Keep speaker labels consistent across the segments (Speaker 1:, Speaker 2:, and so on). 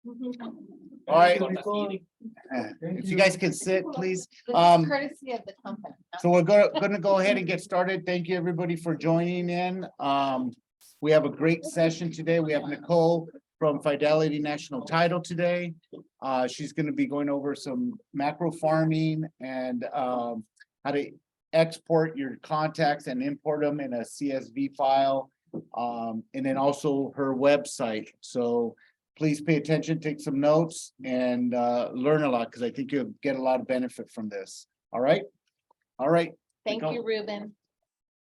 Speaker 1: All right. If you guys can sit, please.
Speaker 2: This is courtesy of the company.
Speaker 1: So we're gonna go ahead and get started. Thank you, everybody, for joining in. We have a great session today. We have Nicole from Fidelity National Title today. She's gonna be going over some macro farming and how to export your contacts and import them in a CSV file. And then also her website. So please pay attention, take some notes, and learn a lot, because I think you'll get a lot of benefit from this. All right? All right.
Speaker 2: Thank you, Ruben.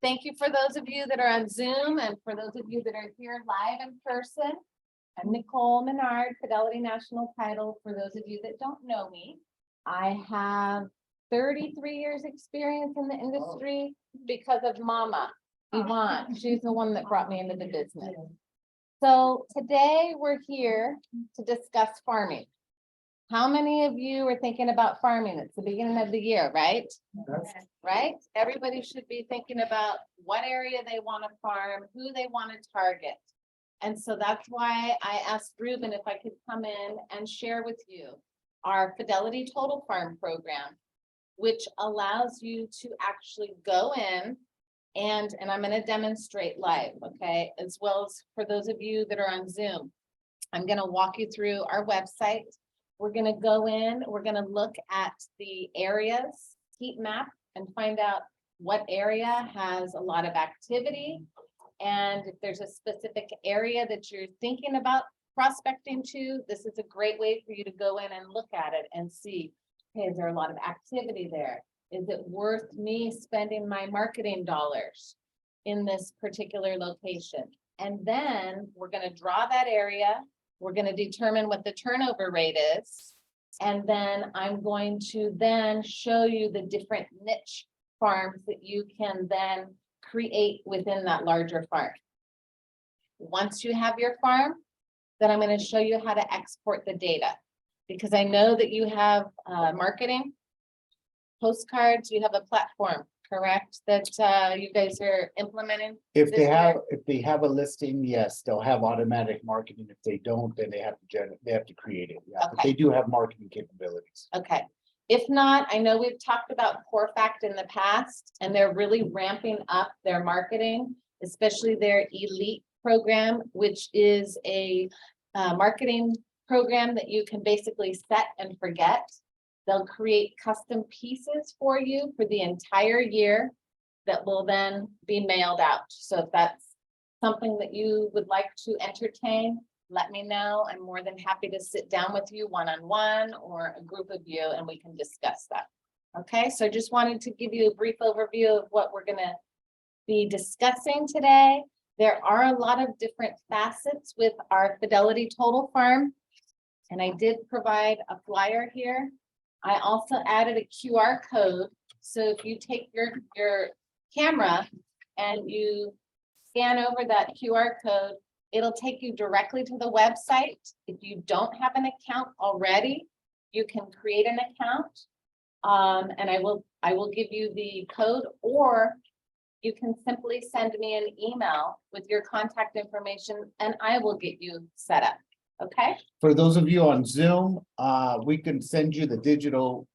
Speaker 2: Thank you for those of you that are on Zoom and for those of you that are here live in person. I'm Nicole Menard, Fidelity National Title. For those of you that don't know me, I have 33 years experience in the industry because of Mama, Yvonne. She's the one that brought me into the business. So today we're here to discuss farming. How many of you are thinking about farming? It's the beginning of the year, right? Right? Everybody should be thinking about what area they want to farm, who they want to target. And so that's why I asked Ruben if I could come in and share with you our Fidelity Total Farm program, which allows you to actually go in and I'm going to demonstrate live, okay? As well as for those of you that are on Zoom, I'm going to walk you through our website. We're going to go in, we're going to look at the areas, heat map, and find out what area has a lot of activity. And if there's a specific area that you're thinking about prospecting to, this is a great way for you to go in and look at it and see, okay, is there a lot of activity there? Is it worth me spending my marketing dollars in this particular location? And then we're going to draw that area. We're going to determine what the turnover rate is. And then I'm going to then show you the different niche farms that you can then create within that larger farm. Once you have your farm, then I'm going to show you how to export the data, because I know that you have marketing, postcards, you have a platform, correct? That you guys are implementing?
Speaker 1: If they have a listing, yes, they'll have automatic marketing. If they don't, then they have to create it. Yeah, but
Speaker 2: Okay.
Speaker 1: they do have marketing capabilities.
Speaker 2: Okay. If not, I know we've talked about CoreFact in the past, and they're really ramping up their marketing, especially their elite program, which is a marketing program that you can basically set and forget. They'll create custom pieces for you for the entire year that will then be mailed out. So if that's something that you would like to entertain, let me know. I'm more than happy to sit down with you one-on-one or a group of you and we can discuss that. Okay, so just wanted to give you a brief overview of what we're going to be discussing today. There are a lot of different facets with our Fidelity Total Farm, and I did provide a flyer here. I also added a QR code. So if you take your camera and you scan over that QR code, it'll take you directly to the website. If you don't have an account already, you can create an account. And I will give you the code, or you can simply send me an email with your contact information and I will get you set up. Okay.
Speaker 1: For those of you on Zoom, we can send you the digital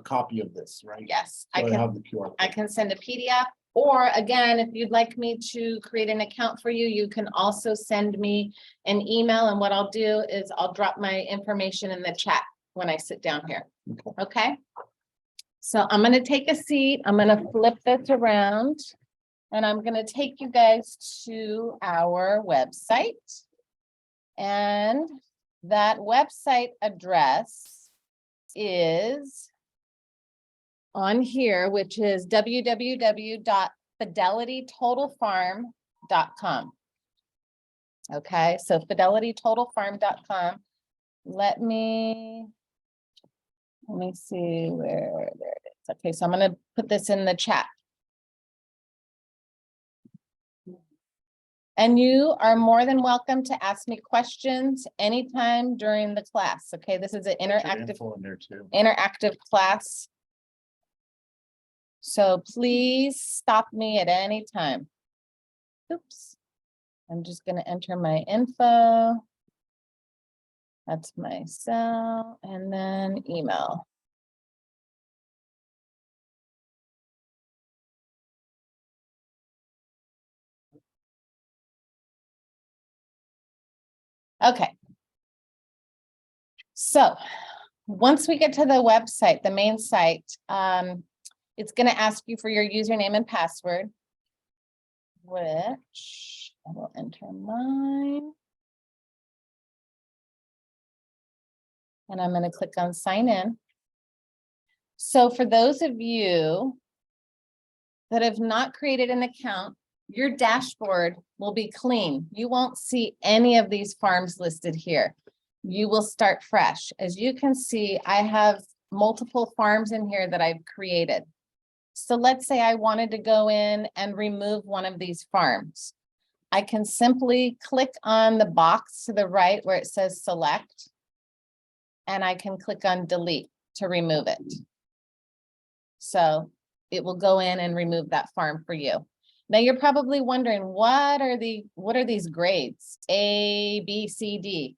Speaker 1: copy of this, right?
Speaker 2: Yes,
Speaker 1: So
Speaker 2: I
Speaker 1: it'll
Speaker 2: can.
Speaker 1: have the QR code.
Speaker 2: I can send a PDF, or again, if you'd like me to create an account for you, you can also send me an email. And what I'll do is I'll drop my information in the chat when I sit down here. Okay. So I'm going to take a seat. I'm going to flip this around and I'm going to take you guys to our website. And that website address is on here, which is www.fidelitytotalfarm.com. Okay, so fidelitytotalfarm.com. Let me see where there it is. Okay, so I'm going to put this in the chat. And you are more than welcome to ask me questions anytime during the class. Okay, this is an interactive class. So please stop me at any time. Oops. I'm just going to enter my info. That's my cell and then email. Okay. So once we get to the website, the main site, it's going to ask you for your username and password, which I will enter mine. And I'm going to click on sign in. So for those of you that have not created an account, your dashboard will be clean. You won't see any of these farms listed here. You will start fresh. As you can see, I have multiple farms in here that I've created. So let's say I wanted to go in and remove one of these farms. I can simply click on the box to the right where it says select, and I can click on delete to remove it. So it will go in and remove that farm for you. Now you're probably wondering, what are these grades? A, B, C, D.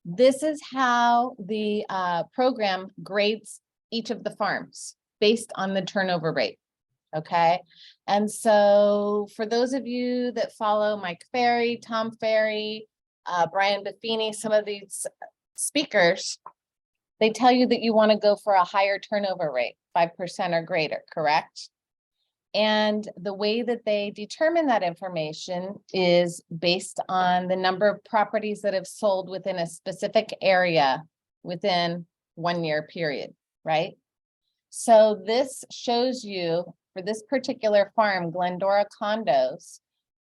Speaker 2: This is how the program grades each of the farms based on the turnover rate. Okay. And so for those of you that follow Mike Ferry, Tom Ferry, Brian Buffini, some of these speakers, they tell you that you want to go for a higher turnover rate, 5% or greater, correct? And the way that they determine that information is based on the number of properties that have sold within a specific area within 1 year period, right? So this shows you for this particular farm, Glendora Condos,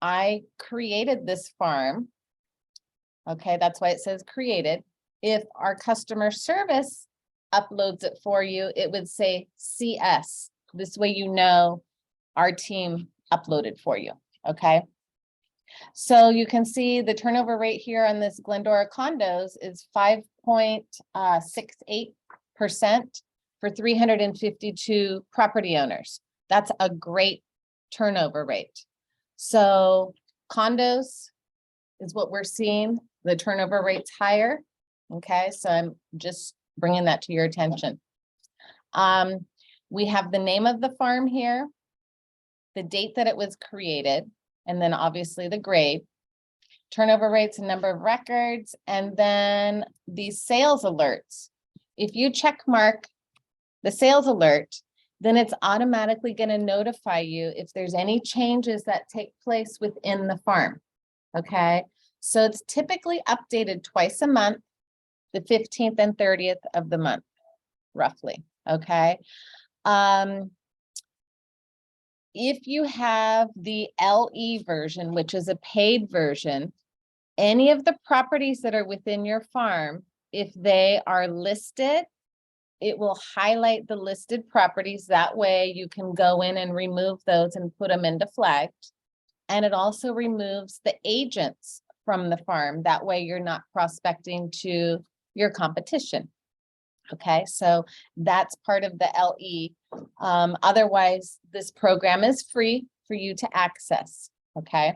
Speaker 2: I created this farm. Okay, that's why it says created. If our customer service uploads it for you, it would say CS. This way you know our team uploaded for you, okay? So you can see the turnover rate here on this Glendora Condos is 5.68% for 352 property owners. That's a great turnover rate. So condos is what we're seeing. The turnover rate's higher. Okay, so I'm just bringing that to your attention. We have the name of the farm here, the date that it was created, and then obviously the grade, turnover rates and number of records, and then these sales alerts. If you check mark the sales alert, then it's automatically going to notify you if there's any changes that take place within the farm. Okay, so it's typically updated twice a month, the 15th and 30th of the month, roughly. Okay. If you have the LE version, which is a paid version, any of the properties that are within your farm, if they are listed, it will highlight the listed properties. That way you can go in and remove those and put them into flagged. And it also removes the agents from the farm. That way you're not prospecting to your competition. Okay, so that's part of the LE. Otherwise, this program is free for you to access. Okay,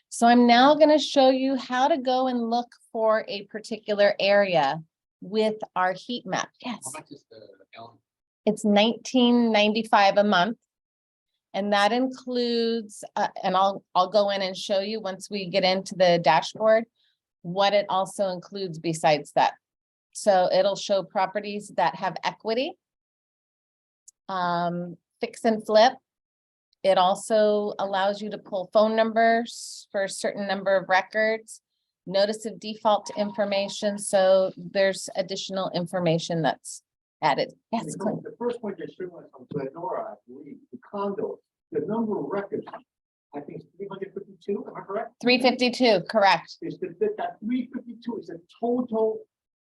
Speaker 2: so I'm now going to show you how to go and look for a particular area with our heat map. Yes.
Speaker 3: How much is the LE?
Speaker 2: It's $19.95 a month. And that includes, and I'll go in and show you once we get into the dashboard, what it also includes besides that. So it'll show properties that have equity, fix and flip. It also allows you to pull phone numbers for a certain number of records, notice of default information. So there's additional information that's added. Yes. Clint.
Speaker 4: The first point you're showing us on Glendora, I believe, the condo, the number of records, I think it's 352, am I correct?
Speaker 2: 352, correct.
Speaker 4: Is that 352 is a total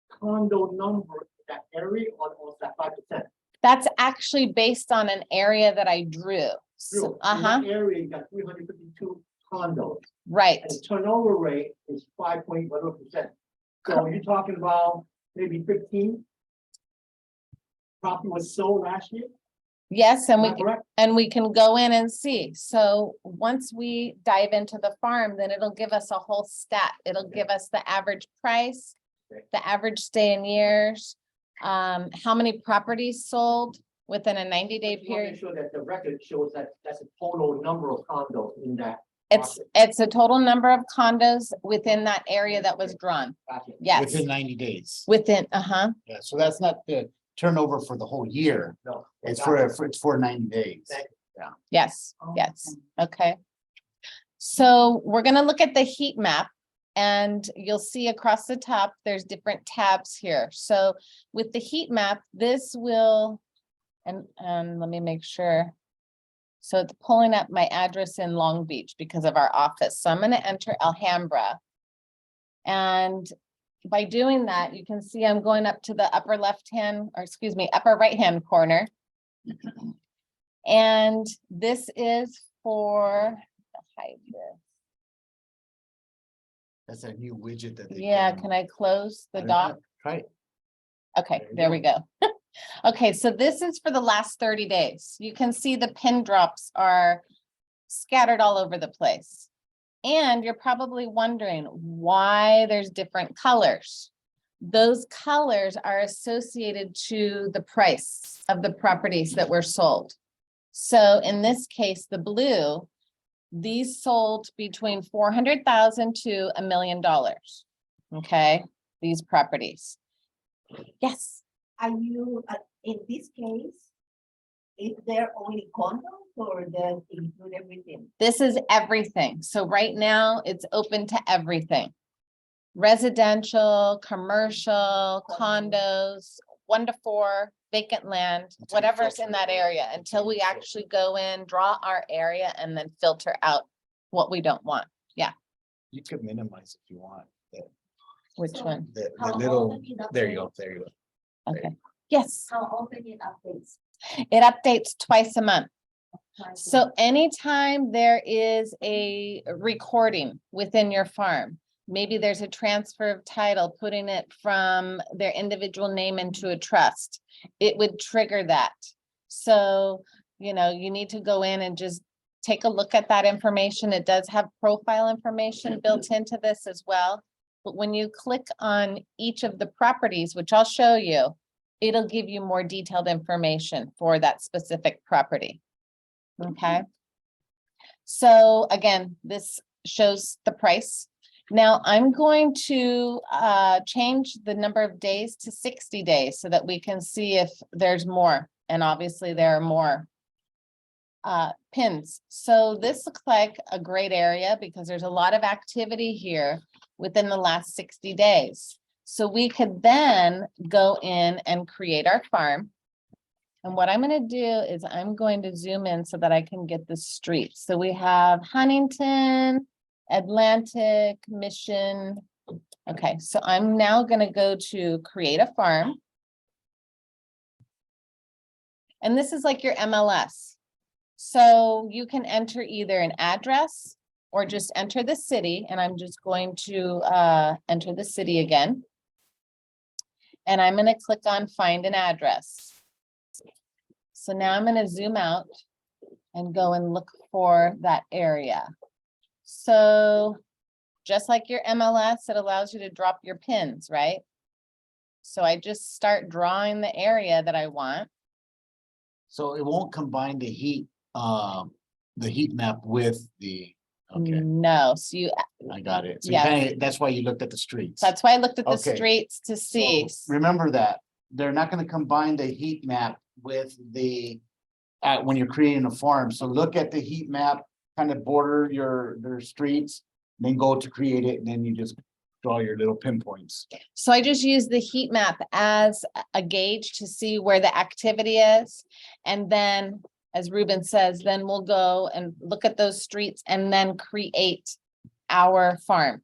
Speaker 4: condo number in that area or that 5%?
Speaker 2: That's actually based on an area that I drew. So,
Speaker 4: In that area, you got 352 condos.
Speaker 2: right.
Speaker 4: And the turnover rate is 5.1%. So you're talking about maybe 15 property was sold last year?
Speaker 2: Yes,
Speaker 4: Am I correct?
Speaker 2: and we can go in and see. So once we dive into the farm, then it'll give us a whole stat. It'll give us the average price, the average stay in years, how many properties sold within a 90-day
Speaker 4: Just wanna
Speaker 2: period.
Speaker 4: Make sure that the record shows that that's a total number of condos in that.
Speaker 2: It's,
Speaker 4: market.
Speaker 2: it's a total number of condos within that area that was drawn.
Speaker 4: Gotcha.
Speaker 2: Yes,
Speaker 1: Within 90 days.
Speaker 2: within, uh-huh,
Speaker 1: Yeah, so that's not the turnover for the whole year.
Speaker 4: No.
Speaker 1: It's
Speaker 4: gotcha.
Speaker 1: it's for 90 days.
Speaker 4: Thank
Speaker 2: yes, yes, okay. So we're gonna look at the heat map. And you'll see across the top, there's different tabs here. So with the heat map, this will, and let me make sure. So it's pulling up my address in Long Beach because of our office. So I'm gonna enter Alhambra. And by doing that, you can see I'm going up to the upper left-hand, or excuse me, upper right-hand corner. And this is for, hide this.
Speaker 1: That's a new widget that. they
Speaker 2: Yeah,
Speaker 1: put in.
Speaker 2: can I close the
Speaker 1: I don't
Speaker 2: dock?
Speaker 1: know. Try it.
Speaker 2: Okay,
Speaker 1: There you
Speaker 2: there we go. Okay, so this is for the last 30 days. You can see the pin drops are scattered all over the place. And you're probably wondering why there's different colors. Those colors are associated to the price of the properties that were sold. So in this case, the blue, these sold between 400,000 to $1 million. Okay, these properties. Yes,
Speaker 3: Are you, in this case, is there only condos or does it include everything?
Speaker 2: this is everything. So right now it's open to everything. Residential, commercial, condos, 1 to 4, vacant land,
Speaker 1: Until you
Speaker 2: whatever's in
Speaker 1: filter
Speaker 2: that
Speaker 1: it out.
Speaker 2: area, until we actually go in, draw our area and then filter out what we don't want.
Speaker 1: You could minimize if you want.
Speaker 2: Which
Speaker 3: So-
Speaker 2: one?
Speaker 1: The
Speaker 3: How
Speaker 1: little,
Speaker 3: often it
Speaker 1: there you
Speaker 3: updates?
Speaker 1: go, there you go.
Speaker 2: Okay, yes,
Speaker 3: How often it updates?
Speaker 2: it updates twice a month.
Speaker 3: Twice a
Speaker 2: So
Speaker 3: month?
Speaker 2: anytime there is a recording within your farm, maybe there's a transfer of title, putting it from their individual name into a trust, it would trigger that. So, you know, you need to go in and just take a look at that information. It does have profile information built into this as well. But when you click on each of the properties, which I'll show you, it'll give you more detailed information for that specific property. Okay. So again, this shows the price. Now I'm going to change the number of days to 60 days so that we can see if there's more. And obviously there are more pins. So this looks like a great area because there's a lot of activity here within the last 60 days. So we could then go in and create our farm. And what I'm gonna do is I'm going to zoom in so that I can get the streets. So we have Huntington, Atlantic, Mission. Okay, so I'm now gonna go to create a farm. And this is like your MLS. So you can enter either an address or just enter the city, and I'm just going to enter the city again. And I'm gonna click on find an address. So now I'm gonna zoom out and go and look for that area. So just like your MLS, it allows you to drop your pins, right? So I just start drawing the area that I want.
Speaker 1: So it won't combine the heat map with the, okay,
Speaker 2: No, so you,
Speaker 1: I got it. So you
Speaker 2: Yeah.
Speaker 1: kinda, that's why you looked at the streets.
Speaker 2: that's why I looked at the
Speaker 1: Okay.
Speaker 2: streets to see.
Speaker 1: Remember that, they're not gonna combine the heat map with the, when you're creating a farm, so look at the heat map, kind of border their streets, then go to create it, and then you just draw your little pinpoints.
Speaker 2: So I just use the heat map as a gauge to see where the activity is. And then, as Ruben says, then we'll go and look at those streets and then create our farm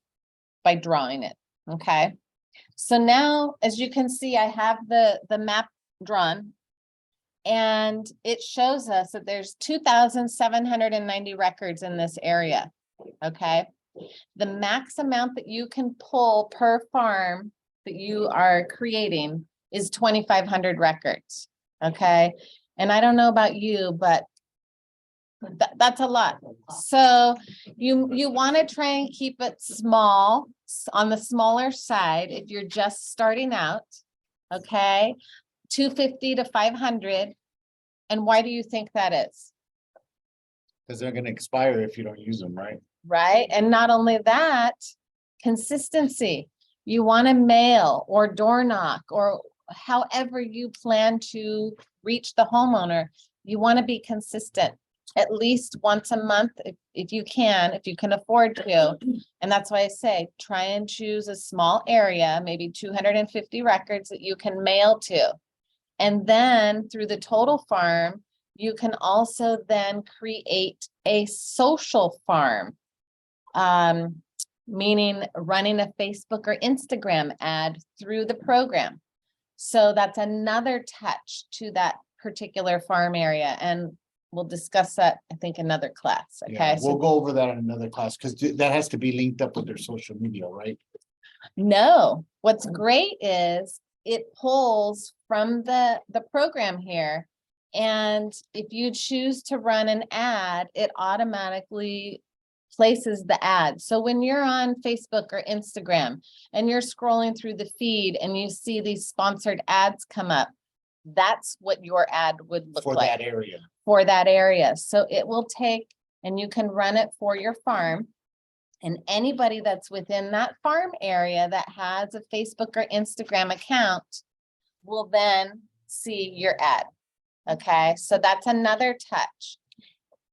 Speaker 2: by drawing it, okay? So now, as you can see, I have the map drawn. And it shows us that there's 2,790 records in this area, okay? The max amount that you can pull per farm that you are creating is 2,500 records, okay? And I don't know about you, but that's a lot. So you want to try and keep it small on the smaller side, if you're just starting out, okay, 250 to 500. And why do you think that is?
Speaker 1: Because they're gonna expire if you don't use them, right?
Speaker 2: Right? And not only that, consistency. You want to mail or door knock or however you plan to reach the homeowner. You want to be consistent at least once a month if you can afford to. And that's why I say, try and choose a small area, maybe 250 records that you can mail to. And then through the total farm, you can also then create a social farm. Meaning running a Facebook or Instagram ad through the program. So that's another touch to that particular farm area. And we'll discuss that, I think, another class.
Speaker 1: Yeah,
Speaker 2: Okay,
Speaker 1: we'll
Speaker 2: so
Speaker 1: go over that in another class, because that has to be linked up with their social media, right?
Speaker 2: no, what's great is it pulls from the program here. And if you choose to run an ad, it automatically places the ad. So when you're on Facebook or Instagram and you're scrolling through the feed and you see these sponsored ads come up, that's what your ad would look
Speaker 1: For
Speaker 2: like
Speaker 1: that area.
Speaker 2: for that area. So it will take, and you can run it for your farm. And anybody that's within that farm area that has a Facebook or Instagram account will then see your ad. Okay, so that's another touch.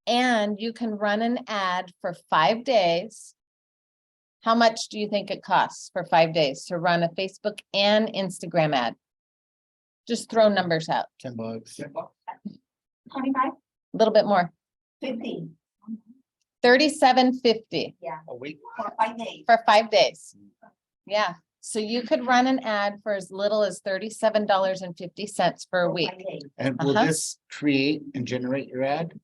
Speaker 2: And you can run an ad for 5 days. How much do you think it costs for 5 days to run a Facebook and Instagram ad? Just throw numbers out,
Speaker 1: $10.
Speaker 3: 25,
Speaker 2: a little bit more,
Speaker 3: 15,
Speaker 2: $37.50
Speaker 1: A week.
Speaker 3: for 5 days.
Speaker 2: for 5 days. Yeah, so you could run an ad for as little as $37.50 for a
Speaker 3: for
Speaker 2: week.
Speaker 3: 5 days.
Speaker 1: And will
Speaker 2: Uh-huh.
Speaker 1: this create and generate your ad?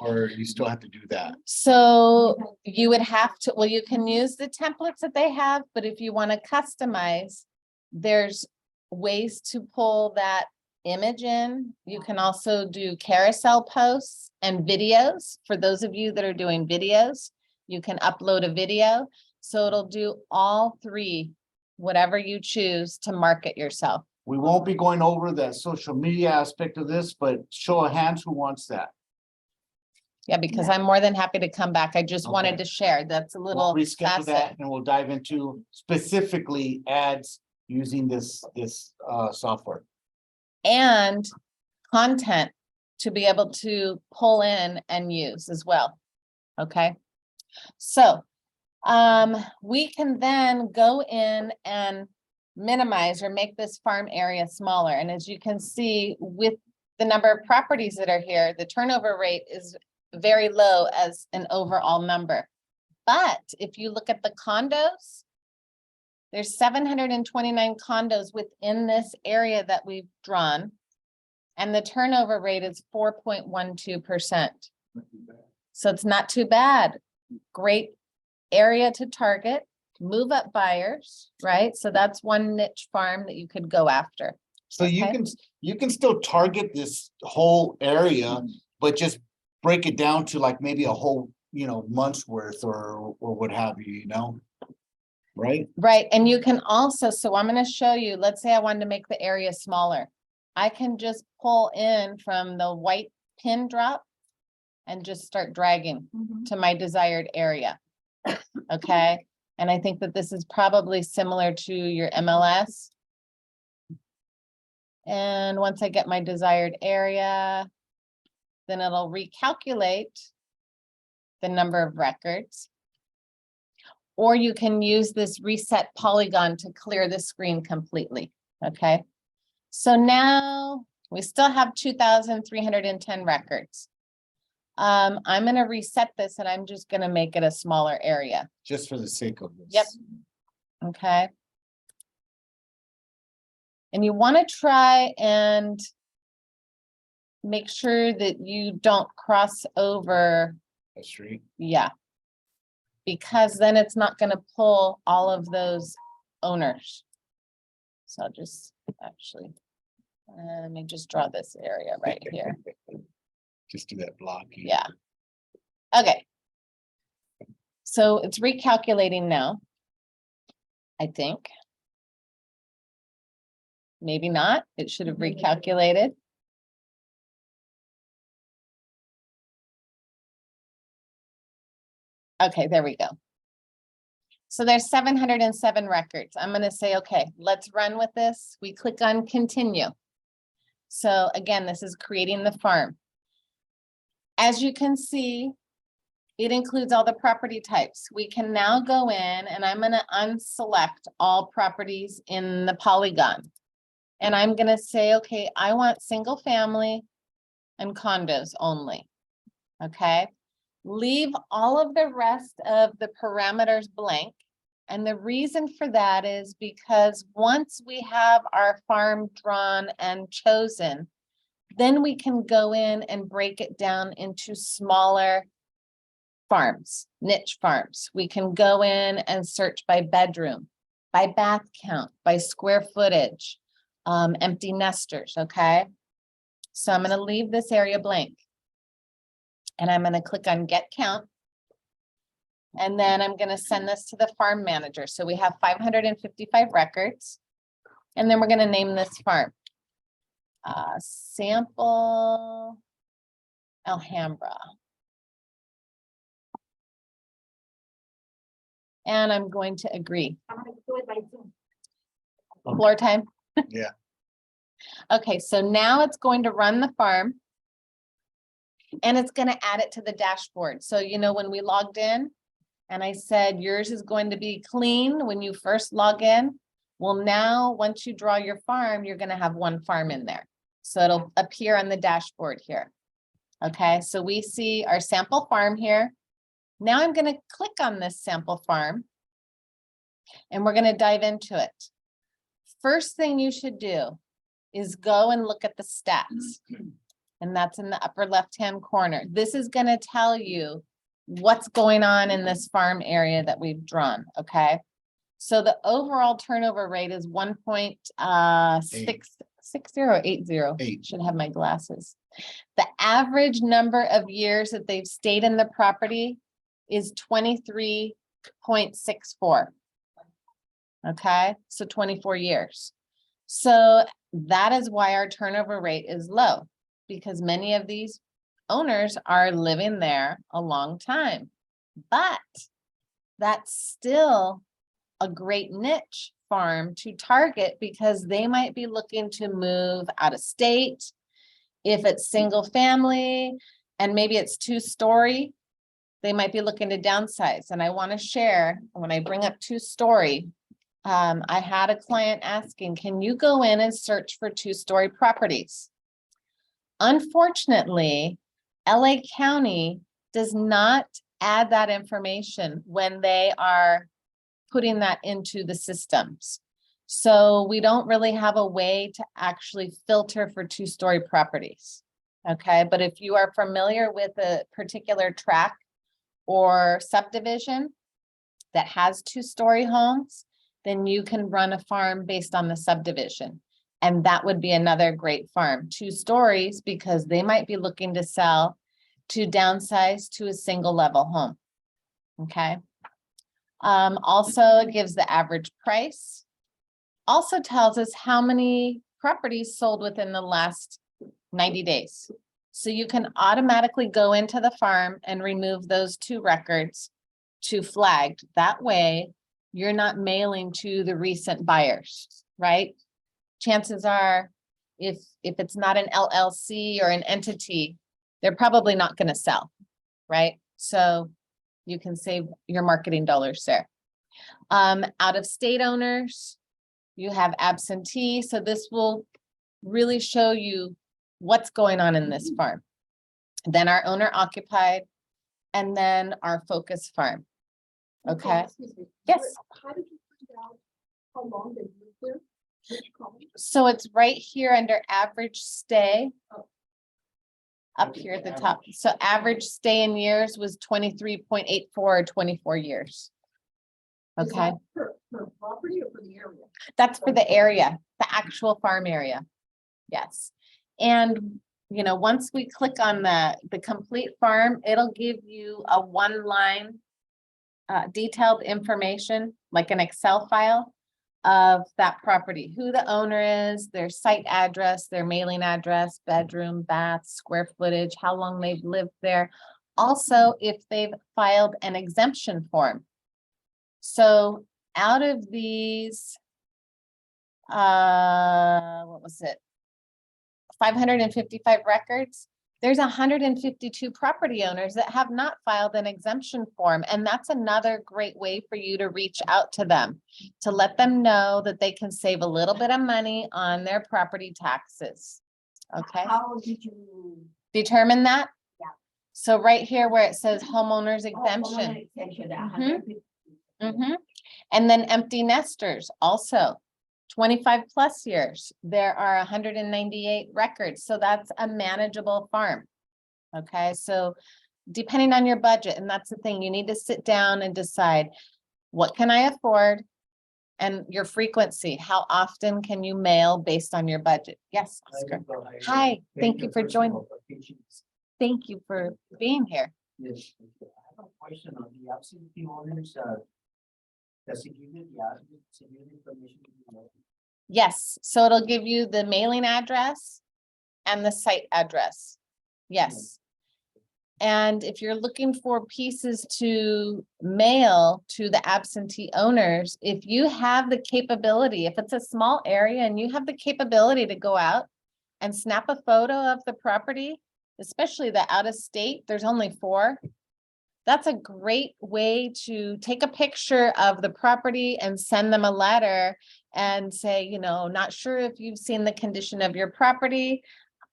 Speaker 1: Or you still have to do that?
Speaker 2: So you would have to, well, you can use the templates that they have, but if you want to customize, there's ways to pull that image in. You can also do carousel posts and videos. For those of you that are doing videos, you can upload a video. So it'll do all three, whatever you choose to market yourself.
Speaker 1: We won't be going over the social media aspect of this, but show of hands, who wants that?
Speaker 2: Yeah, because I'm more than happy to come back. I just wanted
Speaker 1: Okay.
Speaker 2: to share. That's a
Speaker 1: We'll
Speaker 2: little
Speaker 1: reschedule that
Speaker 2: facet.
Speaker 1: and we'll dive into specifically ads using this software.
Speaker 2: And content to be able to pull in and use as well. Okay, so we can then go in and minimize or make this farm area smaller. And as you can see with the number of properties that are here, the turnover rate is very low as an overall number. But if you look at the condos, there's 729 condos within this area that we've drawn. And the turnover rate is 4.12%. So it's not too bad. Great area to target, move up buyers, right? So that's one niche farm that you could go after.
Speaker 1: So
Speaker 2: Okay.
Speaker 1: you can still target this whole area, but just break it down to like maybe a whole, month's worth or what have you, Right?
Speaker 2: Right, and you can also, so I'm gonna show you, let's say I wanted to make the area smaller. I can just pull in from the white pin drop and just start dragging to my desired area. Okay, and I think that this is probably similar to your MLS. And once I get my desired area, then it'll recalculate the number of records. Or you can use this reset polygon to clear the screen completely, okay? So now we still have 2,310 records. I'm gonna reset this and I'm just gonna make it a smaller area,
Speaker 1: Just for the sake of this.
Speaker 2: Yep. okay? And you wanna try and make sure that you don't cross over,
Speaker 1: That's right.
Speaker 2: yeah. Because then it's not gonna pull all of those owners. So I'll just actually, let me just draw this area right here.
Speaker 1: Just do that blocking.
Speaker 2: Yeah. Okay. So it's recalculating now. I think. Maybe not. It should have recalculated. Okay, there we go. So there's 707 records. I'm gonna say, okay, let's run with this. We click on continue. So again, this is creating the farm. As you can see, it includes all the property types. We can now go in and I'm gonna unselect all properties in the polygon. And I'm gonna say, okay, I want single family and condos only. Okay, leave all of the rest of the parameters blank. And the reason for that is because once we have our farm drawn and chosen, then we can go in and break it down into smaller farms, niche farms. We can go in and search by bedroom, by bath count, by square footage, empty nesters, okay? So I'm gonna leave this area blank. And I'm gonna click on get count. And then I'm gonna send this to the farm manager. So we have 555 records. And then we're gonna name this farm. Sample Alhambra. And I'm going to agree.
Speaker 3: I'm gonna do it by Zoom.
Speaker 2: Floor time.
Speaker 1: Yeah.
Speaker 2: Okay, so now it's going to run the farm. And it's gonna add it to the dashboard. So you know, when we logged in and I said yours is going to be clean when you first log in. Well, now, once you draw your farm, you're gonna have one farm in there. So it'll appear on the dashboard here. Okay, so we see our sample farm here. Now I'm gonna click on this sample farm. And we're gonna dive into it. First thing you should do is go and look at the stats. And that's in the upper left-hand corner. This is gonna tell you what's going on in this farm area that we've drawn, okay? So the overall turnover rate is 1.66080.
Speaker 1: Eight.
Speaker 2: Should have my glasses. The average number of years that they've stayed in the property is 23.64. Okay, so 24 years. So that is why our turnover rate is low, because many of these owners are living there a long time. But that's still a great niche farm to target because they might be looking to move out of state. If it's single family and maybe it's 2-story, they might be looking to downsize. And I want to share, when I bring up 2-story, I had a client asking, can you go in and search for 2-story properties? Unfortunately, LA County does not add that information when they are putting that into the systems. So we don't really have a way to actually filter for 2-story properties. Okay, but if you are familiar with a particular tract or subdivision that has 2-story homes, then you can run a farm based on the subdivision. And that would be another great farm, 2 stories, because they might be looking to sell to downsize to a single level home. Okay. Also it gives the average price. Also tells us how many properties sold within the last 90 days. So you can automatically go into the farm and remove those 2 records to flagged. That way you're not mailing to the recent buyers, right? Chances are if it's not an LLC or an entity, they're probably not going to sell, right? So you can save your marketing dollars there. Out of state owners, you have absentee. So this will really show you what's going on in this farm. Then our owner occupied, and then our focus farm. Okay.
Speaker 3: Excuse me.
Speaker 2: Yes.
Speaker 3: How did you find out how long they lived there? Which column?
Speaker 2: So it's right here under average stay. Up here at the top. So average stay in years was 23.84 or 24 years.
Speaker 3: Is
Speaker 2: Okay,
Speaker 3: that Per property or for the area?
Speaker 2: that's for the area, the actual farm area. Yes. And you know, once we click on the complete farm, it'll give you a 1-line detailed information like an Excel file of that property, who the owner is, their site address, their mailing address, bedroom, bath, square footage, how long they've lived there. Also, if they've filed an exemption form. So out of these, what was it? 555 records. There's 152 property owners that have not filed an exemption form. And that's another great way for you to reach out to them, to let them know that they can save a little bit of money on their property taxes. Okay,
Speaker 3: How did you?
Speaker 2: determine that?
Speaker 3: Yeah.
Speaker 2: So right here where it says homeowners
Speaker 3: oh,
Speaker 2: exemption.
Speaker 3: homeowner exemption,
Speaker 2: Mhm.
Speaker 3: 150.
Speaker 2: And then empty nesters also. 25 plus years, there are 198 records, so that's a manageable farm. Okay, so depending on your budget, and that's the thing, you need to sit down and decide, what can I afford? And your frequency, how often can you mail based on your budget? Yes, Oscar. Hi, thank you for joining. Thank you for being here.
Speaker 5: Yes, I have a question on the absentee owners, does it give you the information?
Speaker 2: Yes, so it'll give you the mailing address and the site address. Yes. And if you're looking for pieces to mail to the absentee owners, if you have the capability, if it's a small area and you have the capability to go out and snap a photo of the property, especially the out of state, there's only 4. That's a great way to take a picture of the property and send them a letter and say, you know, not sure if you've seen the condition of your property.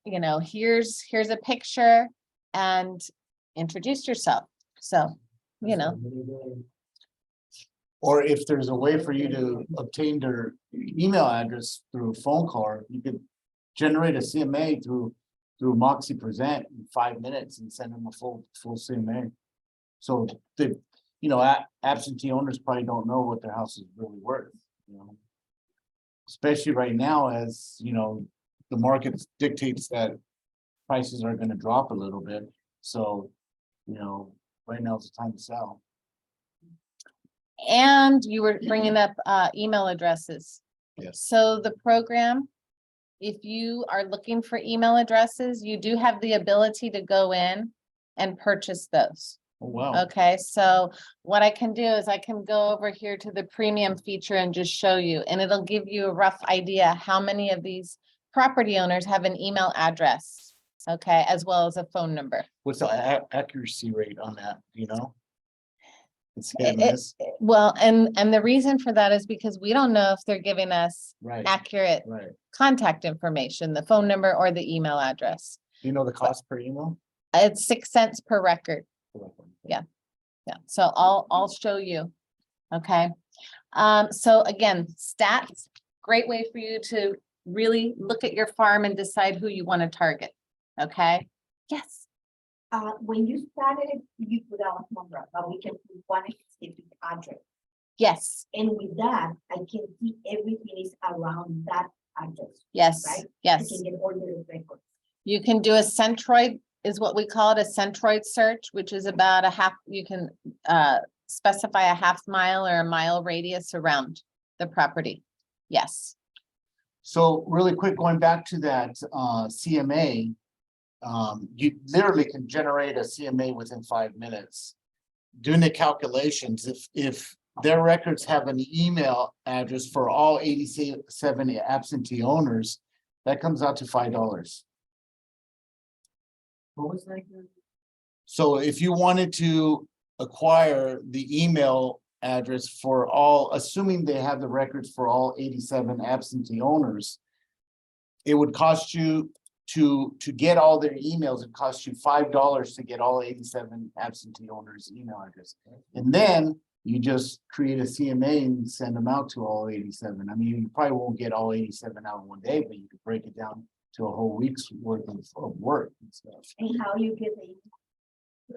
Speaker 2: You know, here's a picture, and introduce yourself. So, you know,
Speaker 1: Or if there's a way for you to obtain their email address through a phone call, you could generate a CMA through Moxie Present in 5 minutes and send them a full CMA. So the, you know, absentee owners probably don't know what their house is really worth, you know. Especially right now, as you know, the market dictates that prices are gonna drop a little bit. So, you know, right now is the time to sell.
Speaker 2: and you were bringing up email addresses.
Speaker 1: Yes.
Speaker 2: So the program, if you are looking for email addresses, you do have the ability to go in and purchase those.
Speaker 1: Oh, wow.
Speaker 2: Okay, so what I can do is I can go over here to the premium feature and just show you, and it'll give you a rough idea how many of these property owners have an email address. Okay, as well as a phone number.
Speaker 1: What's the accuracy rate on that, do you know? It's hit and
Speaker 2: It-
Speaker 1: miss,
Speaker 2: Well, and the reason for that is because we don't know if they're giving us
Speaker 1: right,
Speaker 2: accurate
Speaker 1: right.
Speaker 2: contact information, the phone number or the email address.
Speaker 1: Do you know the cost per email?
Speaker 2: It's 6 cents per record. Yeah, so I'll show you. Okay. So again, stats, great way for you to really look at your farm and decide who you want to target. Okay, yes,
Speaker 3: When you started, it, you put out a number, but we can put one specific address.
Speaker 2: yes,
Speaker 3: And with that, I can see everything is around that address.
Speaker 2: yes,
Speaker 3: Right? I
Speaker 2: yes.
Speaker 3: can get all the records.
Speaker 2: You can do a centroid, is what we call it, a centroid search, which is about a half, you can specify a half mile or a mile radius around the property. Yes,
Speaker 1: So really quick, going back to that CMA. You literally can generate a CMA within 5 minutes. Doing the calculations, if their records have an email address for all 87 absentee owners, that comes out to $5.
Speaker 5: What was that?
Speaker 1: So if you wanted to acquire the email address for all, assuming they have the records for all 87 absentee owners, it would cost you to get all their emails, it costs you $5 to get all 87 absentee owners' email address. And then you just create a CMA and send them out to all 87. I mean, you probably won't get all 87 out in one day, but you could break it down to a whole week's worth of work and stuff.
Speaker 3: And how you get the.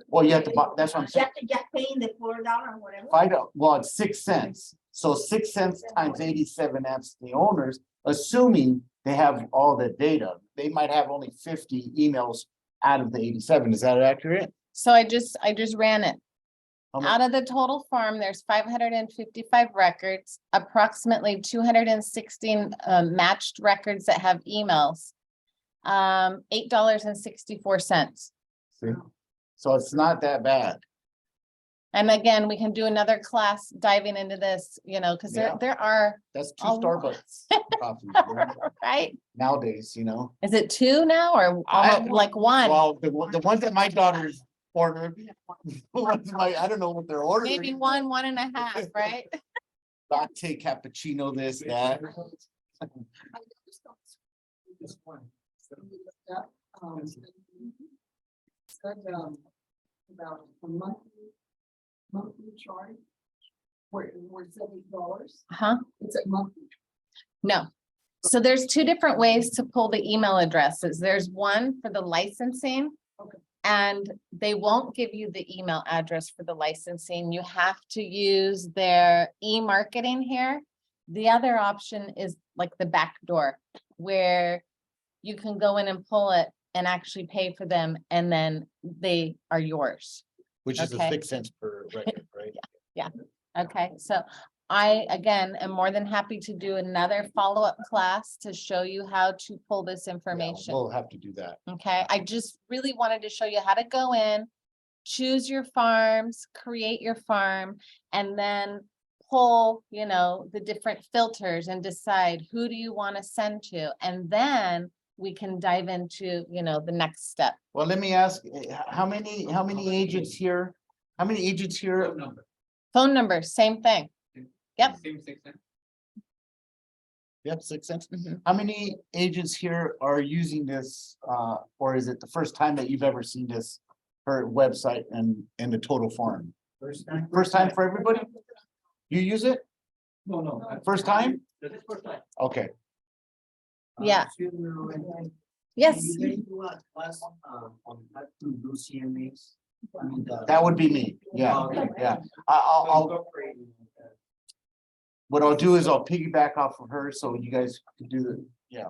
Speaker 1: Well, you have to buy, that's what I'm saying.
Speaker 3: Just paying the $4 or whatever.
Speaker 1: Well, it's 6 cents. So 6 cents times 87 absentee owners, assuming they have all the data, they might have only 50 emails out of the 87. Is that accurate?
Speaker 2: so I just ran it.
Speaker 1: How much?
Speaker 2: Out of the total farm, there's 555 records, approximately 216 matched records that have emails. $8.64.
Speaker 1: See? So it's not that bad.
Speaker 2: And again, we can do another class diving into this, you know, because
Speaker 1: Yeah.
Speaker 2: there are,
Speaker 1: That's two
Speaker 2: A lot.
Speaker 1: Starbucks coffees
Speaker 2: right?
Speaker 1: nowadays, you know?
Speaker 2: Is it two now or
Speaker 1: I-
Speaker 2: almost like one?
Speaker 1: Well, the ones that my daughters ordered. I don't know what they're ordering.
Speaker 2: Maybe one and a half, right?
Speaker 1: Latte, cappuccino, this, that.
Speaker 5: This one.
Speaker 6: It's got, about a monthly charge. Where it's $70,
Speaker 2: Huh?
Speaker 6: it's a monthly.
Speaker 2: No. So there's two different ways to pull the email addresses. There's one for the licensing.
Speaker 6: Okay.
Speaker 2: And they won't give you the email address for the licensing. You have to use their e-marketing here. The other option is like the back door where you can go in and pull it and actually pay for them and then they are yours.
Speaker 1: Which is a
Speaker 2: Okay.
Speaker 1: 6 cents per record, right?
Speaker 2: Okay, so I, again, am more than happy to do another follow-up class to show you how to pull this
Speaker 1: Yeah,
Speaker 2: information.
Speaker 1: We'll have to do that.
Speaker 2: Okay, I just really wanted to show you how to go in, choose your farms, create your farm, and then pull, you know, the different filters and decide who do you want to send to? And then we can dive into, you know, the next step.
Speaker 1: Well, let me ask, how many agents here? How many agents here?
Speaker 2: Phone number, same thing. Yep.
Speaker 1: Yep, 6 cents.
Speaker 2: Mhm.
Speaker 1: How many agents here are using this, or is it the first time that you've ever seen this? Her website and the total farm?
Speaker 5: First time.
Speaker 1: First time for everybody? You use it?
Speaker 5: No.
Speaker 1: First time?
Speaker 5: This is first time.
Speaker 1: Okay,
Speaker 2: Yeah.
Speaker 5: Excuse me, Lorraine.
Speaker 2: Yes,
Speaker 5: You guys do a class on how to do CMAs? I mean,
Speaker 1: that would be me. Yeah,
Speaker 5: Okay.
Speaker 1: yeah. I'll,
Speaker 5: incorporating,
Speaker 1: what I'll do is I'll piggyback off of her so you guys can do the, yeah.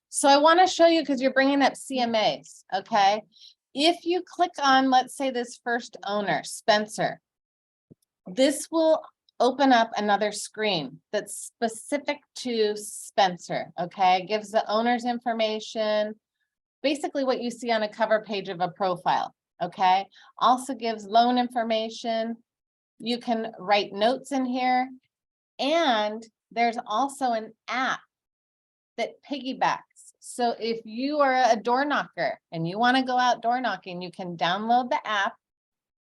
Speaker 2: so I want to show you because you're bringing up CMAs, okay? If you click on, let's say this first owner, Spencer, this will open up another screen that's specific to Spencer, okay? Gives the owner's information, basically what you see on a cover page of a profile, okay? Also gives loan information. You can write notes in here. And there's also an app that piggybacks. So if you are a door knocker and you want to go out door knocking, you can download the app.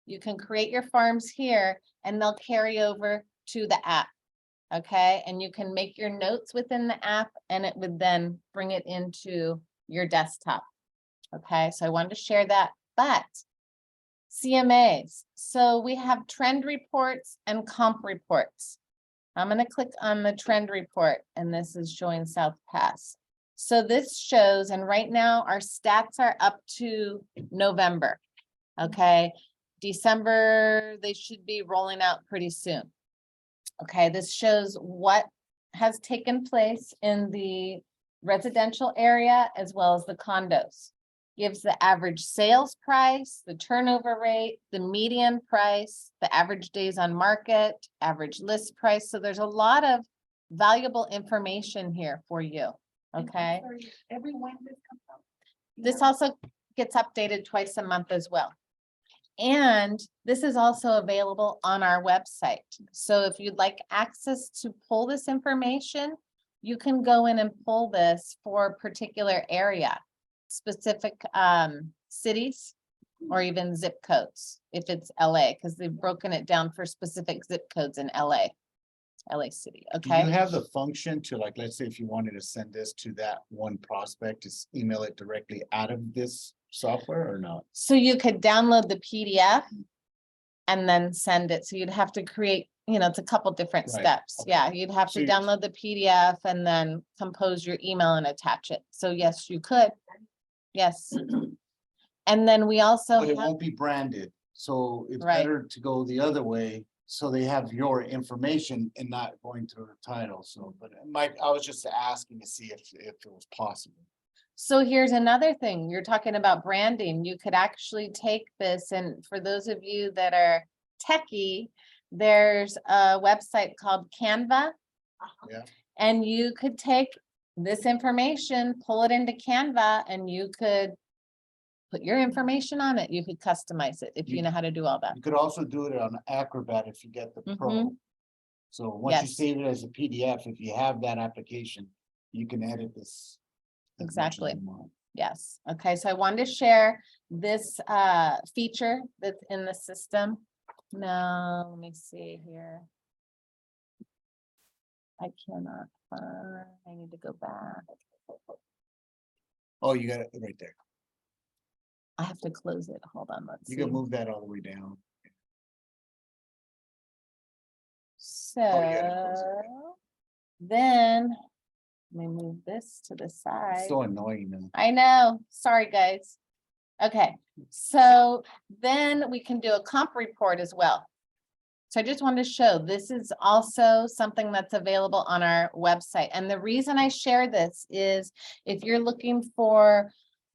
Speaker 2: You can create your farms here and they'll carry over to the app. Okay, and you can make your notes within the app and it would then bring it into your desktop. Okay, so I wanted to share that, but CMAs. So we have trend reports and comp reports. I'm going to click on the trend report and this is showing South Pass. So this shows, and right now our stats are up to November. Okay, December, they should be rolling out pretty soon. Okay, this shows what has taken place in the residential area as well as the condos. Gives the average sales price, the turnover rate, the median price, the average days on market, average list price. So there's a lot of valuable information here for you, okay?
Speaker 6: Every when this comes out.
Speaker 2: This also gets updated twice a month as well. And this is also available on our website. So if you'd like access to pull this information, you can go in and pull this for a particular area, specific cities, or even zip codes, if it's LA, because they've broken it down for specific zip codes in LA City,
Speaker 1: Do you
Speaker 2: okay?
Speaker 1: have the function to, like, let's say if you wanted to send this to that one prospect, just email it directly out of this software or not?
Speaker 2: So you could download the PDF and then send it. So you'd have to create, you know, it's a couple different
Speaker 1: Right,
Speaker 2: steps.
Speaker 1: okay.
Speaker 2: Yeah, you'd have
Speaker 1: So
Speaker 2: to
Speaker 1: you-
Speaker 2: download the PDF and then compose your email and attach it. So yes, you could. Yes. And then we also
Speaker 1: But it
Speaker 2: have,
Speaker 1: won't be branded, so it's
Speaker 2: Right.
Speaker 1: better to go the other way, so they have your information and not going through the title, so, but I was just asking to see if it was possible.
Speaker 2: so here's another thing. You're talking about branding. You could actually take this, and for those of you that are techie, there's a website called Canva.
Speaker 1: Yeah.
Speaker 2: And you could take this information, pull it into Canva, and you could put your information on it. You could customize it if you know how to do all that.
Speaker 1: You could also do it on Acrobat if you get the Pro.
Speaker 2: Mhm.
Speaker 1: So once you
Speaker 2: Yes.
Speaker 1: save it as a PDF, if you have that application, you can edit this. as much as
Speaker 2: Exactly.
Speaker 1: you want.
Speaker 2: Yes, okay, so I wanted to share this feature that's in the system. Now, let me see here. I cannot find, I need to go back.
Speaker 1: Oh, you got it right there.
Speaker 2: I have to close it. Hold on, let's
Speaker 1: You
Speaker 2: see.
Speaker 1: can move that all the way down.
Speaker 2: So
Speaker 1: close it.
Speaker 2: then, let me move this to the
Speaker 1: It's
Speaker 2: side.
Speaker 1: so annoying now.
Speaker 2: I know, sorry, guys. Okay, so then we can do a comp report as well. So I just wanted to show, this is also something that's available on our website. And the reason I share this is if you're looking for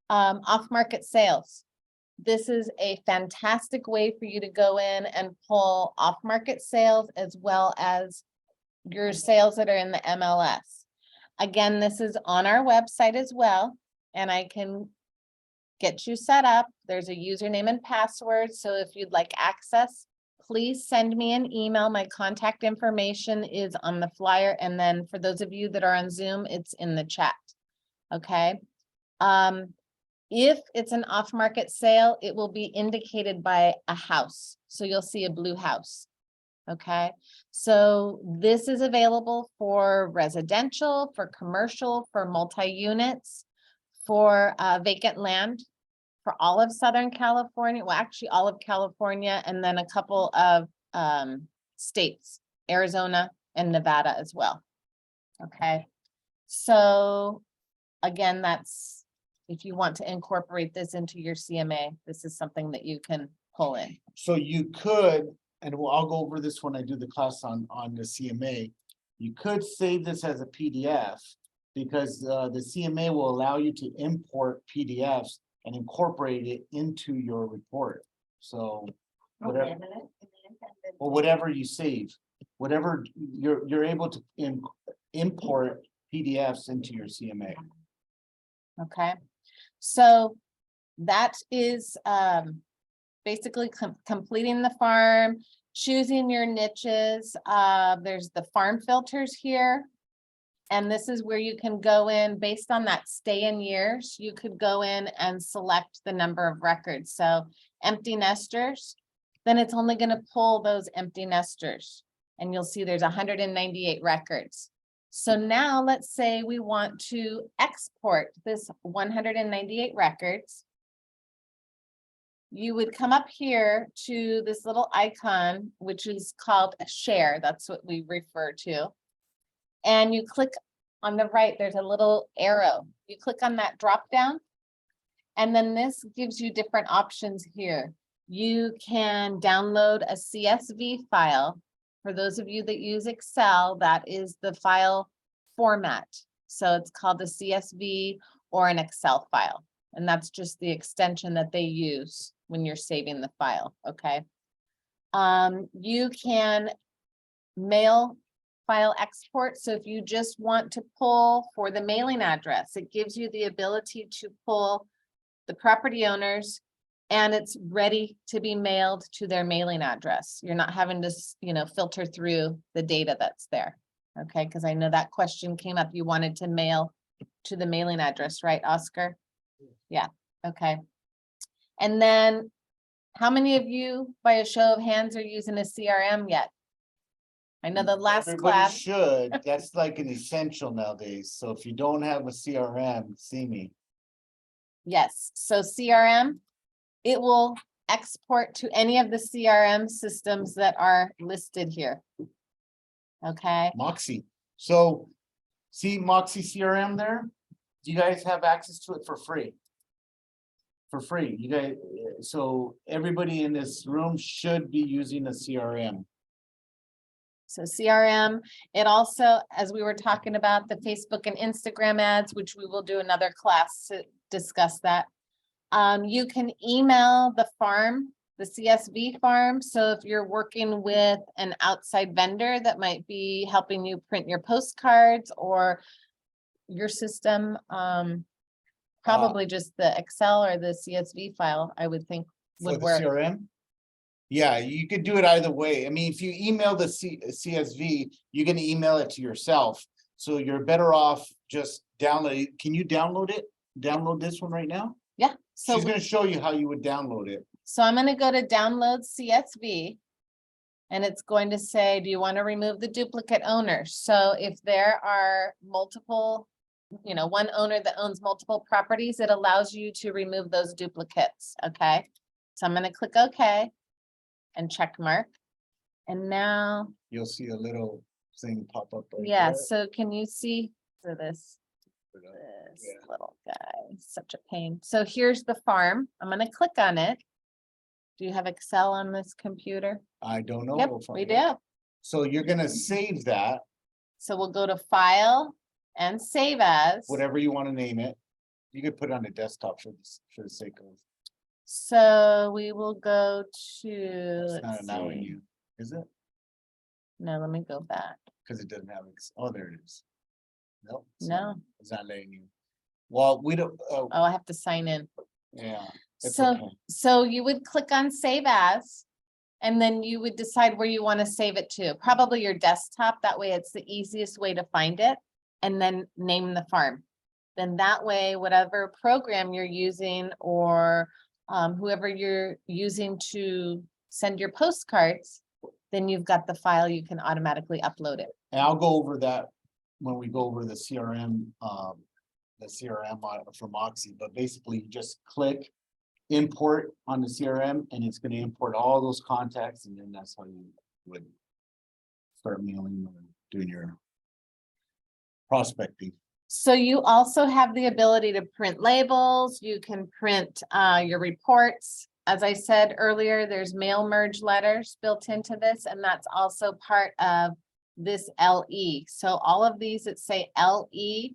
Speaker 2: off-market sales, this is a fantastic way for you to go in and pull off-market sales as well as your sales that are in the MLS. Again, this is on our website as well, and I can get you set up. There's a username and password, so if you'd like access, please send me an email. My contact information is on the flyer, and then for those of you that are on Zoom, it's in the chat. Okay. If it's an off-market sale, it will be indicated by a house. So you'll see a blue house. Okay, so this is available for residential, for commercial, for multi-units, for vacant land, for all of Southern California, well, actually all of California, and then a couple of states, Arizona and Nevada as well. Okay, so again, that's if you want to incorporate this into your CMA, this is something that you can pull in.
Speaker 1: So you could, and I'll go over this when I do the class on the CMA. You could save this as a PDF because the CMA will allow you to import PDFs and incorporate it into your report. So whatever, or whatever you save, whatever you're able to import PDFs into your CMA.
Speaker 2: Okay, so that is basically completing the farm, choosing your niches. There's the farm filters here. And this is where you can go in based on that stay in years, you could go in and select the number of records. So empty nesters, then it's only going to pull those empty nesters. And you'll see there's 198 records. So now let's say we want to export this 198 records. You would come up here to this little icon, which is called a share. That's what we refer to. And you click on the right, there's a little arrow. You click on that drop down. And then this gives you different options here. You can download a CSV file. For those of you that use Excel, that is the file format. So it's called a CSV or an Excel file. And that's just the extension that they use when you're saving the file, okay? You can mail file export. So if you just want to pull for the mailing address, it gives you the ability to pull the property owners and it's ready to be mailed to their mailing address. You're not having to, filter through the data that's there. Okay, because I know that question came up. You wanted to mail to the mailing address, right, Oscar? Yeah, okay. And then how many of you, by a show of hands, are using a CRM yet? I know the last
Speaker 1: Everybody
Speaker 2: class,
Speaker 1: should, that's like an essential nowadays. So if you don't have a CRM, see me.
Speaker 2: yes, so CRM, it will export to any of the CRM systems that are listed here. Okay,
Speaker 1: Moxie. So see Moxie CRM there? Do you guys have access to it for free? For free, you guys, so everybody in this room should be using a CRM.
Speaker 2: so CRM, it also, as we were talking about the Facebook and Instagram ads, which we will do another class to discuss that. You can email the farm the CSV farm. So if you're working with an outside vendor that might be helping you print your postcards or your system, probably just the Excel or the CSV file, I would think
Speaker 1: For
Speaker 2: would
Speaker 1: the
Speaker 2: work.
Speaker 1: CRM? Yeah, you could do it either way. I mean, if you email the CSV, you're gonna email it to yourself. So you're better off just download it. Can you download it? Download this one right now?
Speaker 2: Yeah, so,
Speaker 1: She's gonna show you how you would download it.
Speaker 2: so I'm gonna go to download CSV. And it's going to say, do you want to remove the duplicate owners? So if there are multiple, one owner that owns multiple properties, it allows you to remove those duplicates, okay? So I'm gonna click OK and check mark. And now,
Speaker 1: You'll see a little thing pop up. right
Speaker 2: yeah,
Speaker 1: there.
Speaker 2: so can you see for this
Speaker 1: Yeah.
Speaker 2: little guy, such a pain. So here's the farm. I'm gonna click on it. Do you have Excel on this computer?
Speaker 1: I don't know.
Speaker 2: Yep,
Speaker 1: We'll
Speaker 2: we
Speaker 1: find out.
Speaker 2: do.
Speaker 1: So you're gonna save that,
Speaker 2: So we'll go to File and Save As.
Speaker 1: whatever you wanna name it. You could put it on the desktop for the sake of,
Speaker 2: So we will go to,
Speaker 1: it's not
Speaker 2: let's
Speaker 1: allowing
Speaker 2: see.
Speaker 1: you, is it?
Speaker 2: No, let me go back.
Speaker 1: Cause it doesn't have, oh, there it is. Nope.
Speaker 2: No.
Speaker 1: It's not letting you. Well, we don't,
Speaker 2: Oh, I have to sign in.
Speaker 1: yeah. It's
Speaker 2: So,
Speaker 1: okay.
Speaker 2: so you would click on Save As. And then you would decide where you want to save it to, probably your desktop. That way it's the easiest way to find it. And then name the farm. Then that way, whatever program you're using or whoever you're using to send your postcards, then you've got the file, you can automatically upload it.
Speaker 1: And I'll go over that when we go over the CRM for Moxie, but basically you just click import on the CRM and it's gonna import all those contacts and then that's how you would start mailing or doing your prospecting.
Speaker 2: So you also have the ability to print labels, you can print your reports. As I said earlier, there's mail merge letters built into this, and that's also part of this LE. So all of these that say LE,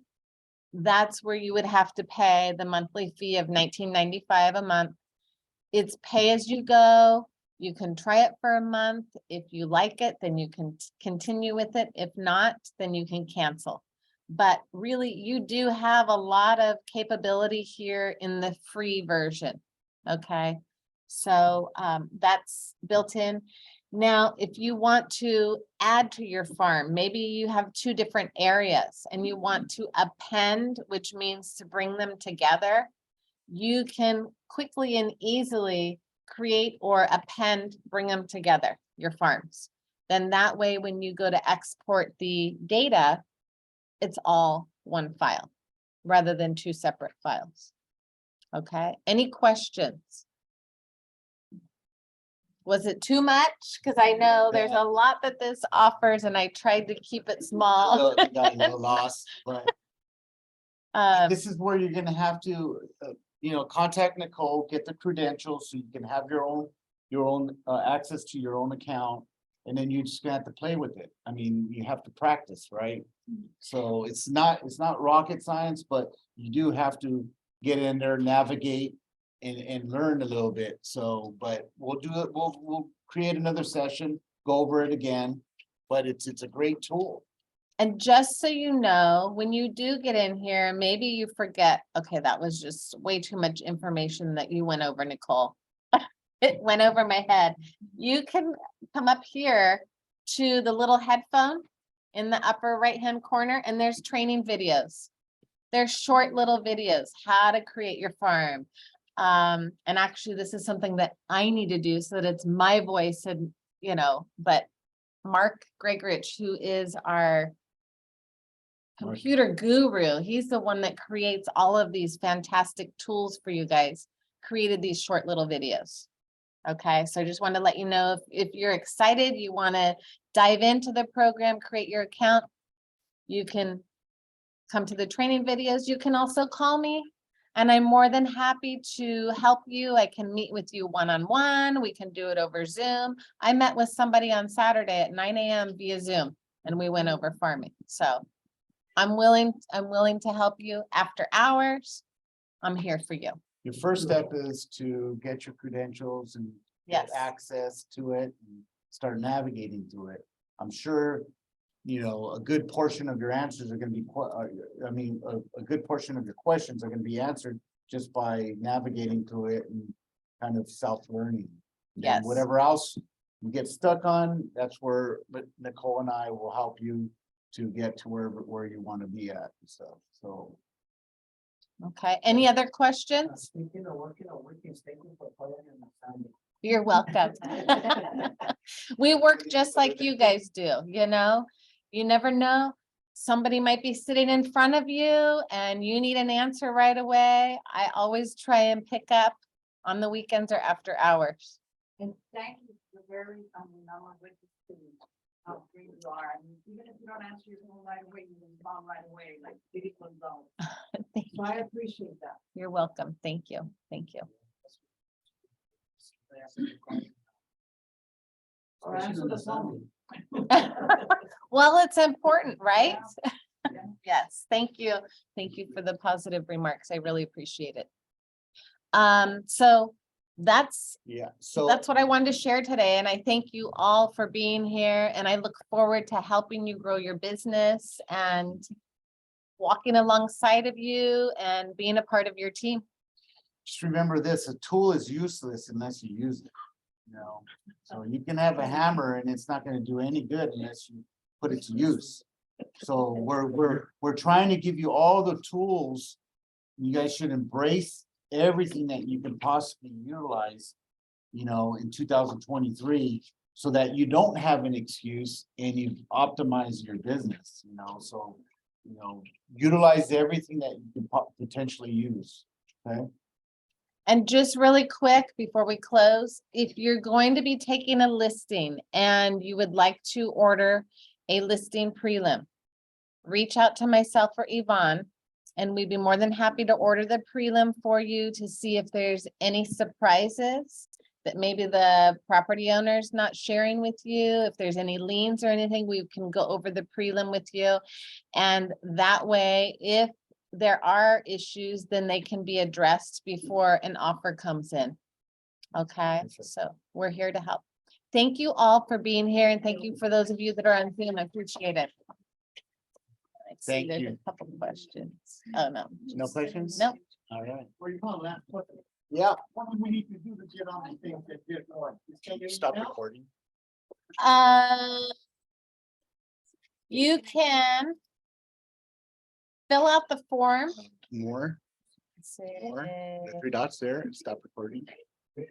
Speaker 2: that's where you would have to pay the monthly fee of $19.95 a month. It's pay as you go. You can try it for a month. If you like it, then you can continue with it. If not, then you can cancel. But really, you do have a lot of capability here in the free version. Okay, so that's built in. Now, if you want to add to your farm, maybe you have two different areas and you want to append, which means to bring them together, you can quickly and easily create or append, bring them together, your farms. Then that way, when you go to export the data, it's all one file rather than two separate files. Okay, any questions? Was it too much? Because I know there's a lot that this offers and I tried to keep it small.
Speaker 1: Got a little lost, but this is where you're gonna have to, contact Nicole, get the credentials so you can have your own access to your own account. And then you just gonna have to play with it. I mean, you have to practice, right? So it's not rocket science, but you do have to get in there, navigate and learn a little bit. So, but we'll do it, we'll create another session, go over it again, but it's a great tool.
Speaker 2: And just so you know, when you do get in here, maybe you forget, okay, that was just way too much information that you went over, Nicole. It went over my head. You can come up here to the little headphone in the upper right-hand corner, and there's training videos. They're short little videos, how to create your farm. And actually, this is something that I need to do so that it's my voice and, but Mark Gregorich, who is our computer guru, he's the one that creates all of these fantastic tools for you guys, created these short little videos. Okay, so I just want to let you know if you're excited, you want to dive into the program, create your account, you can come to the training videos. You can also call me and I'm more than happy to help you. I can meet with you one-on-one. We can do it over Zoom. I met with somebody on Saturday at 9 a.m. via Zoom and we went over farming. So I'm willing to help you after hours. I'm here for you.
Speaker 1: Your first step is to get your credentials and get
Speaker 2: Yes.
Speaker 1: access to it and start navigating through it. I'm sure, you know, a good portion of your answers are gonna be, a good portion of your questions are gonna be answered just by navigating through it and kind of self-learning. And then
Speaker 2: Yes.
Speaker 1: whatever else you get stuck on, that's where, but Nicole and I will help you to get to where you want to be at and stuff, so.
Speaker 2: Okay, any other questions?
Speaker 5: Speaking of working on weekends, thank you for calling in on Sunday.
Speaker 2: You're welcome. We work just like you guys do, you know? You never know. Somebody might be sitting in front of you and you need an answer right away. I always try and pick up on the weekends or after hours.
Speaker 6: And thank you for very, I'm a witness to how great you are. I mean, even if you don't answer your phone right away, you respond right away, like did it was done.
Speaker 2: Thank
Speaker 6: So I appreciate that.
Speaker 2: You're welcome. Thank you. Thank you.
Speaker 6: Or answer the phone.
Speaker 2: Well, it's important, right? Yes, thank you. Thank you for the positive remarks. I really appreciate it. So that's
Speaker 1: Yeah, so.
Speaker 2: what I wanted to share today, and I thank you all for being here, and I look forward to helping you grow your business and walking alongside of you and being a part of your team.
Speaker 1: Just remember this, a tool is useless unless you use it, you know? So you can have a hammer and it's not gonna do any good unless you put it to use. So we're trying to give you all the tools. You guys should embrace everything that you can possibly utilize, you know, in 2023, so that you don't have an excuse and you optimize your business, you know, so, you know, utilize everything that you can potentially use, okay?
Speaker 2: And just really quick before we close, if you're going to be taking a listing and you would like to order a listing prelim, reach out to myself or Yvonne, and we'd be more than happy to order the prelim for you to see if there's any surprises that maybe the property owner's not sharing with you. If there's any liens or anything, we can go over the prelim with you. And that way, if there are issues, then they can be addressed before an offer comes in. Okay, so we're here to help. Thank you all for being here, and thank you for those of you that are on Zoom. I appreciate it. I see
Speaker 1: Thank
Speaker 2: there's
Speaker 1: you.
Speaker 2: A couple questions. Oh, no.
Speaker 1: No questions?
Speaker 2: No.
Speaker 1: All right.
Speaker 4: Well, you call that, what,
Speaker 1: Yeah.
Speaker 4: what do we need to do to get on the things that get going? Just take it
Speaker 1: Stop
Speaker 4: now?
Speaker 1: recording.
Speaker 2: You can fill out the form.
Speaker 1: More, the three dots there, stop recording.